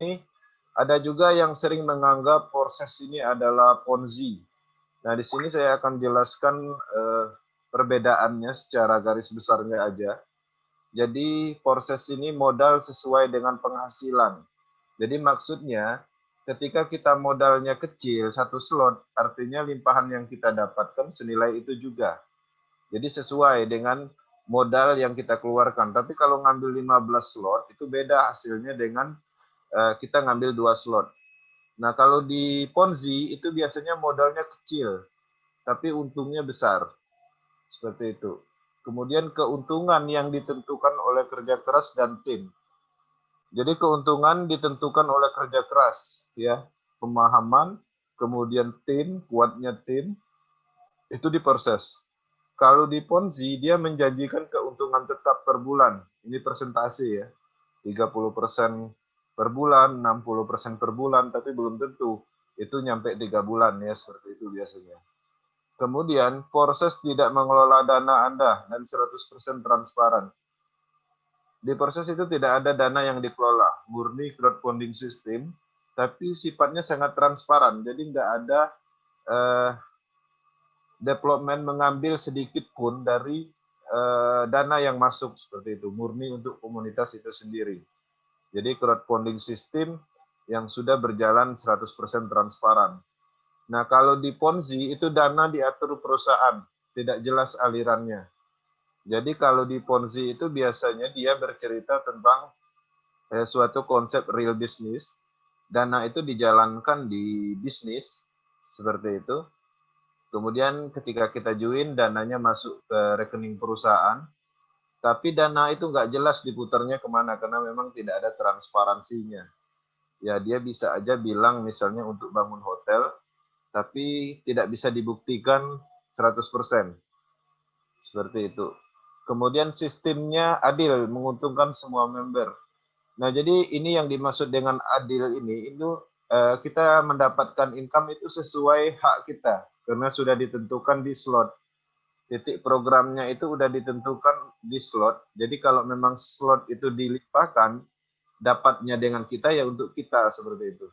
ini ada juga yang sering menganggap proses ini adalah Ponzi. Nah, di sini saya akan jelaskan perbedaannya secara garis besarnya aja. Jadi proses ini modal sesuai dengan penghasilan. Jadi maksudnya ketika kita modalnya kecil, satu slot, artinya limpahan yang kita dapatkan senilai itu juga. Jadi sesuai dengan modal yang kita keluarkan. Tapi kalau ngambil 15 slot, itu beda hasilnya dengan kita ngambil 2 slot. Nah, kalau di Ponzi itu biasanya modalnya kecil, tapi untungnya besar. Seperti itu. Kemudian keuntungan yang ditentukan oleh kerja keras dan tim. Jadi keuntungan ditentukan oleh kerja keras, ya, pemahaman, kemudian tim, kuatnya tim, itu diproses. Kalau di Ponzi, dia menjanjikan keuntungan tetap per bulan. Ini persentase ya, 30% per bulan, 60% per bulan, tapi belum tentu. Itu nyampe 3 bulan ya, seperti itu biasanya. Kemudian, proses tidak mengelola dana Anda dan 100% transparan. Di proses itu tidak ada dana yang dikelola, murni crowdfunding system, tapi sifatnya sangat transparan. Jadi nggak ada development mengambil sedikit pun dari dana yang masuk seperti itu, murni untuk komunitas itu sendiri. Jadi crowdfunding system yang sudah berjalan 100% transparan. Nah, kalau di Ponzi itu dana diatur perusahaan, tidak jelas alirannya. Jadi kalau di Ponzi itu biasanya dia bercerita tentang suatu konsep real business, dana itu dijalankan di bisnis, seperti itu. Kemudian ketika kita join, dananya masuk ke rekening perusahaan, tapi dana itu nggak jelas diputarnya kemana, karena memang tidak ada transparansinya. Ya, dia bisa aja bilang misalnya untuk bangun hotel, tapi tidak bisa dibuktikan 100%. Seperti itu. Kemudian sistemnya adil, menguntungkan semua member. Nah, jadi ini yang dimaksud dengan adil ini, itu kita mendapatkan income itu sesuai hak kita, karena sudah ditentukan di slot. Titik programnya itu sudah ditentukan di slot, jadi kalau memang slot itu dilimpahkan, dapatnya dengan kita ya untuk kita, seperti itu.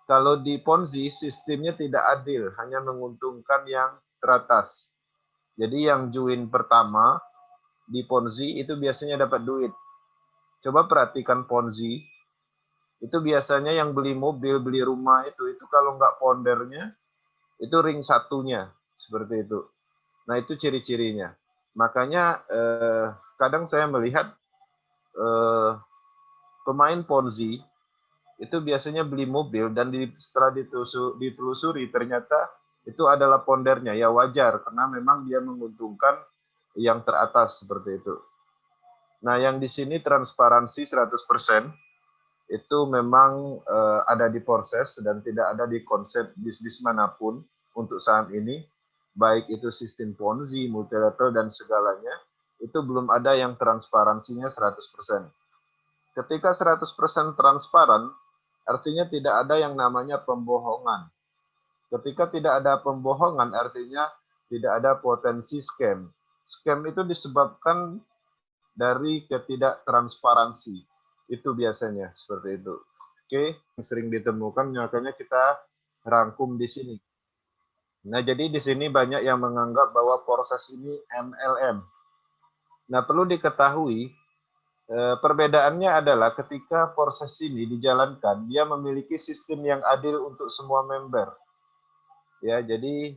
Kalau di Ponzi, sistemnya tidak adil, hanya menguntungkan yang teratas. Jadi yang join pertama di Ponzi itu biasanya dapat duit. Coba perhatikan Ponzi, itu biasanya yang beli mobil, beli rumah itu kalau nggak foundernya, itu ring satunya, seperti itu. Nah, itu ciri-cirinya. Makanya kadang saya melihat pemain Ponzi itu biasanya beli mobil dan setelah ditelusuri ternyata itu adalah foundernya. Ya wajar, karena memang dia menguntungkan yang teratas, seperti itu. Nah, yang di sini transparansi 100%, itu memang ada di proses dan tidak ada di konsep bisnis manapun untuk saat ini, baik itu sistem Ponzi, multilevel, dan segalanya, itu belum ada yang transparansinya 100%. Ketika 100% transparan, artinya tidak ada yang namanya pembohongan. Ketika tidak ada pembohongan, artinya tidak ada potensi scam. Scam itu disebabkan dari ketidaktransparansi. Itu biasanya seperti itu. Oke, sering ditemukan, makanya kita rangkum di sini. Nah, jadi di sini banyak yang menganggap bahwa proses ini MLM. Nah, perlu diketahui perbedaannya adalah ketika proses ini dijalankan, dia memiliki sistem yang adil untuk semua member. Ya, jadi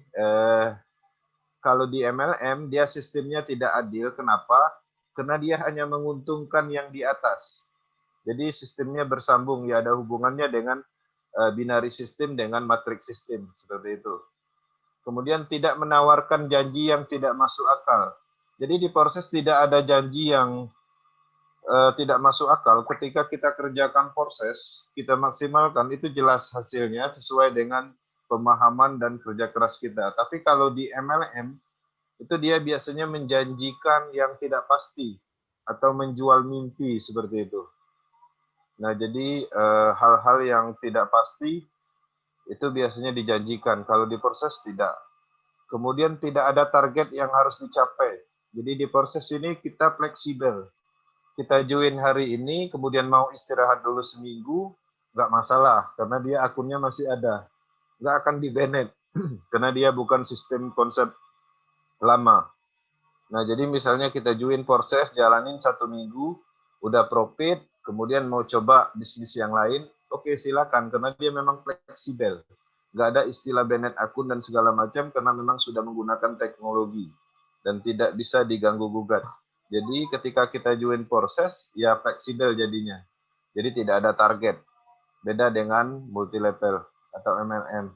kalau di MLM dia sistemnya tidak adil. Kenapa? Karena dia hanya menguntungkan yang di atas. Jadi sistemnya bersambung, ya ada hubungannya dengan binary system dengan matrix system, seperti itu. Kemudian tidak menawarkan janji yang tidak masuk akal. Jadi di proses tidak ada janji yang tidak masuk akal. Ketika kita kerjakan proses, kita maksimalkan, itu jelas hasilnya sesuai dengan pemahaman dan kerja keras kita. Tapi kalau di MLM, itu dia biasanya menjanjikan yang tidak pasti atau menjual mimpi, seperti itu. Nah, jadi hal-hal yang tidak pasti itu biasanya dijanjikan. Kalau di proses tidak. Kemudian tidak ada target yang harus dicapai. Jadi di proses ini kita fleksibel. Kita join hari ini, kemudian mau istirahat dulu seminggu, nggak masalah karena dia akunnya masih ada, nggak akan di-banned karena dia bukan sistem konsep lama. Nah, jadi misalnya kita join proses, jalanin 1 minggu, udah profit, kemudian mau coba bisnis yang lain, oke silakan, karena dia memang fleksibel. Nggak ada istilah banned akun dan segala macam, karena memang sudah menggunakan teknologi, dan tidak bisa diganggu-gugat. Jadi ketika kita join proses, ya fleksibel jadinya. Jadi tidak ada target. Beda dengan multi level atau MLM.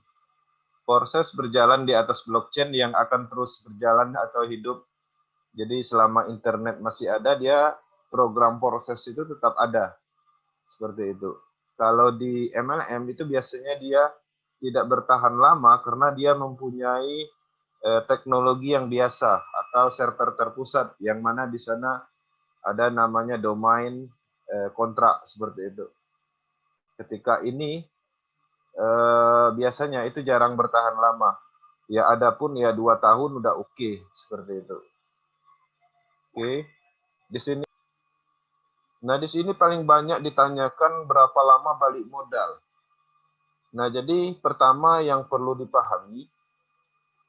Proses berjalan di atas blockchain yang akan terus berjalan atau hidup. Jadi selama internet masih ada, dia program proses itu tetap ada. Seperti itu. Kalau di MLM itu biasanya dia tidak bertahan lama karena dia mempunyai teknologi yang biasa atau server terpusat yang mana di sana ada namanya domain kontrak seperti itu. Ketika ini biasanya itu jarang bertahan lama. Ya ada pun ya 2 tahun udah oke, seperti itu. Oke. Di sini di sini paling banyak ditanyakan berapa lama balik modal. Nah, jadi pertama yang perlu dipahami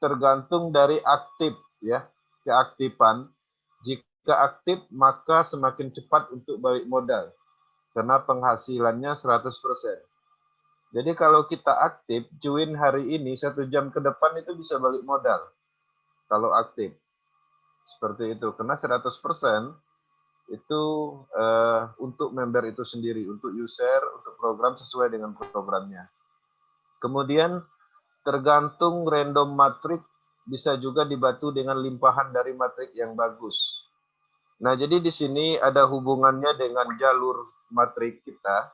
tergantung dari aktif ya, keaktifan. Jika aktif maka semakin cepat untuk balik modal karena penghasilannya 100%. Jadi kalau kita aktif, join hari ini 1 jam ke depan itu bisa balik modal. Kalau aktif. Seperti itu. Karena 100% itu untuk member itu sendiri, untuk user, untuk program sesuai dengan programnya. Kemudian tergantung random matrix bisa juga dibantu dengan limpahan dari matrix yang bagus. Nah, jadi di sini ada hubungannya dengan jalur matrix kita.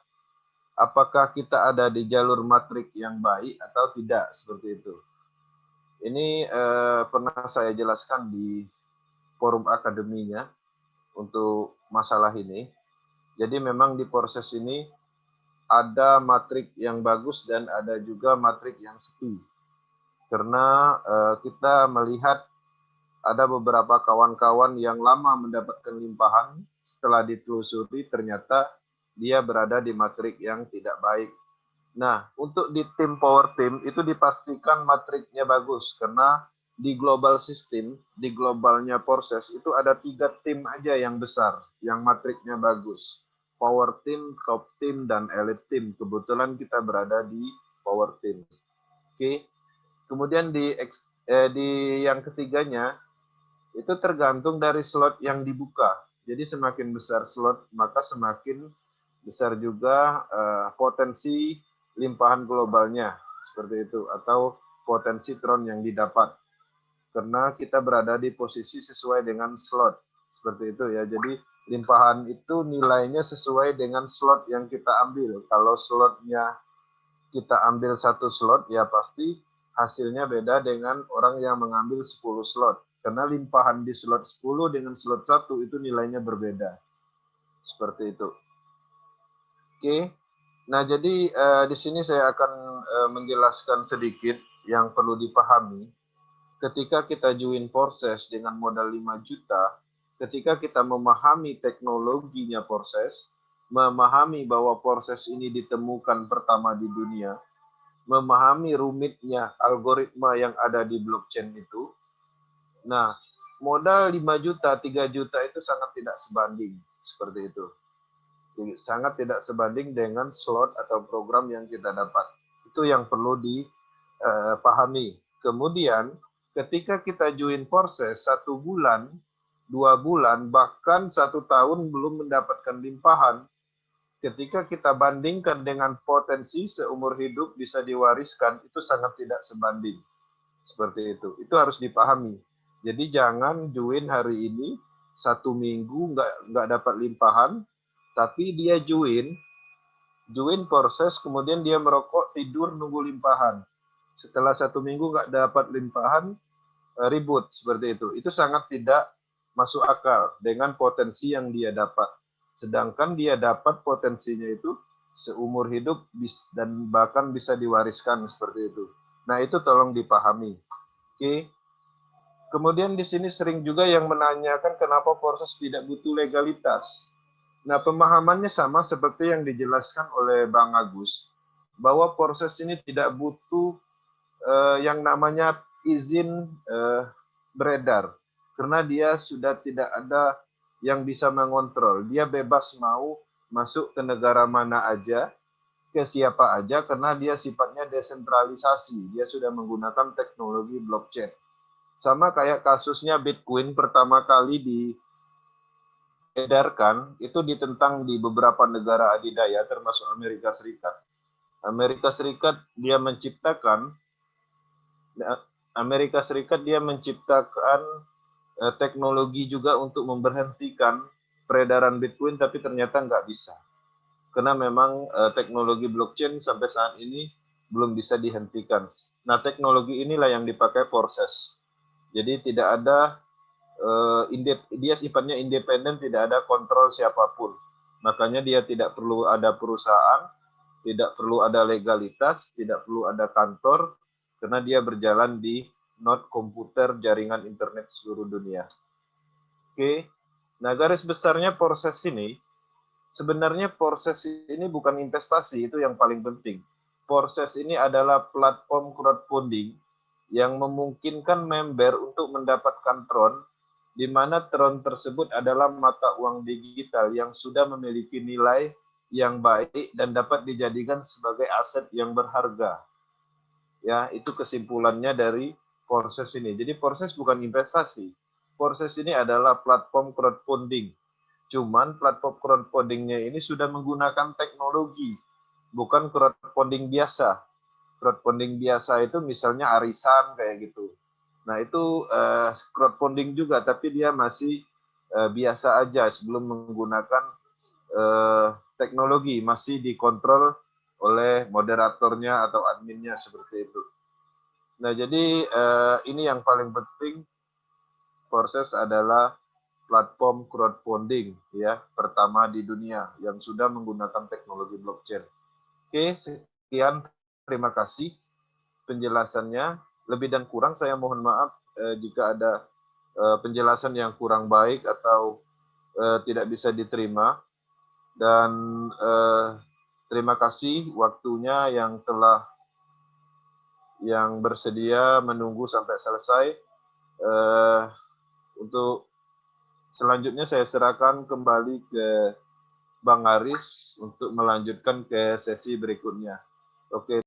Apakah kita ada di jalur matrix yang baik atau tidak, seperti itu. Ini pernah saya jelaskan di forum akademinya untuk masalah ini. Jadi memang di proses ini ada matrik yang bagus dan ada juga matrik yang sepi. Karena kita melihat ada beberapa kawan-kawan yang lama mendapatkan limpahan, setelah ditelusuri ternyata dia berada di matrik yang tidak baik. Nah, untuk di tim power team itu dipastikan matriknya bagus karena di global system, di globalnya proses itu ada 3 tim aja yang besar, yang matriknya bagus. Power team, top team, dan elite team. Kebetulan kita berada di power team. Oke. Kemudian di yang ketiganya itu tergantung dari slot yang dibuka. Jadi semakin besar slot, maka semakin besar juga potensi limpahan globalnya, seperti itu, atau potensi tron yang didapat. Karena kita berada di posisi sesuai dengan slot, seperti itu ya. Jadi limpahan itu nilainya sesuai dengan slot yang kita ambil. Kalau slotnya kita ambil 1 slot, ya pasti hasilnya beda dengan orang yang mengambil 10 slot. Karena limpahan di slot 10 dengan slot 1 itu nilainya berbeda. Seperti itu. Oke. Nah, jadi di sini saya akan menjelaskan sedikit yang perlu dipahami. Ketika kita join proses dengan modal 5 juta, ketika kita memahami teknologinya proses, memahami bahwa proses ini ditemukan pertama di dunia, memahami rumitnya algoritma yang ada di blockchain itu, nah, modal 5 juta, 3 juta itu sangat tidak sebanding, seperti itu. Sangat tidak sebanding dengan slot atau program yang kita dapat. Itu yang perlu dipahami. Kemudian ketika kita join proses 1 bulan, 2 bulan, bahkan 1 tahun belum mendapatkan limpahan, ketika kita bandingkan dengan potensi seumur hidup bisa diwariskan, itu sangat tidak sebanding. Seperti itu. Itu harus dipahami. Jadi jangan join hari ini 1 minggu nggak dapat limpahan, tapi dia join proses, kemudian dia merokok, tidur, nunggu limpahan. Setelah 1 minggu nggak dapat limpahan, ribut seperti itu. Itu sangat tidak masuk akal dengan potensi yang dia dapat. Sedangkan dia dapat potensinya itu seumur hidup dan bahkan bisa diwariskan seperti itu. Nah, itu tolong dipahami. Oke. Kemudian di sini sering juga yang menanyakan kenapa proses tidak butuh legalitas. Nah, pemahamannya sama seperti yang dijelaskan oleh Bang Agus, bahwa proses ini tidak butuh yang namanya izin beredar, karena dia sudah tidak ada yang bisa mengontrol. Dia bebas mau masuk ke negara mana aja, ke siapa aja, karena dia sifatnya desentralisasi. Dia sudah menggunakan teknologi blockchain. Sama kayak kasusnya Bitcoin pertama kali diedarkan, itu ditentang di beberapa negara adidaya, termasuk Amerika Serikat. Amerika Serikat dia menciptakan Amerika Serikat dia menciptakan teknologi juga untuk memberhentikan peredaran Bitcoin, tapi ternyata nggak bisa. Karena memang teknologi blockchain sampai saat ini belum bisa dihentikan. Nah, teknologi inilah yang dipakai Porses. Jadi tidak ada dia sifatnya independen, tidak ada kontrol siapapun. Makanya dia tidak perlu ada perusahaan, tidak perlu ada legalitas, tidak perlu ada kantor, karena dia berjalan di node komputer jaringan internet seluruh dunia. Oke, nah garis besarnya proses ini, sebenarnya proses ini bukan investasi, itu yang paling penting. Proses ini adalah platform crowdfunding yang memungkinkan member untuk mendapatkan Tron, di mana Tron tersebut adalah mata uang digital yang sudah memiliki nilai yang baik dan dapat dijadikan sebagai aset yang berharga. Ya, itu kesimpulannya dari proses ini. Jadi proses bukan investasi. Proses ini adalah platform crowdfunding. Cuman platform crowdfundingnya ini sudah menggunakan teknologi, bukan crowdfunding biasa. Crowdfunding biasa itu misalnya arisan kayak gitu. Nah itu crowdfunding juga, tapi dia masih biasa aja sebelum menggunakan teknologi, masih dikontrol oleh moderatornya atau adminnya seperti itu. Nah jadi ini yang paling penting, Proses adalah platform crowdfunding ya pertama di dunia yang sudah menggunakan teknologi blockchain. Oke, sekian, terima kasih penjelasannya. Lebih dan kurang saya mohon maaf jika ada penjelasan yang kurang baik atau tidak bisa diterima. Dan terima kasih waktunya yang bersedia menunggu sampai selesai. Untuk selanjutnya saya serahkan kembali ke Bang Aris untuk melanjutkan ke sesi berikutnya. Oke.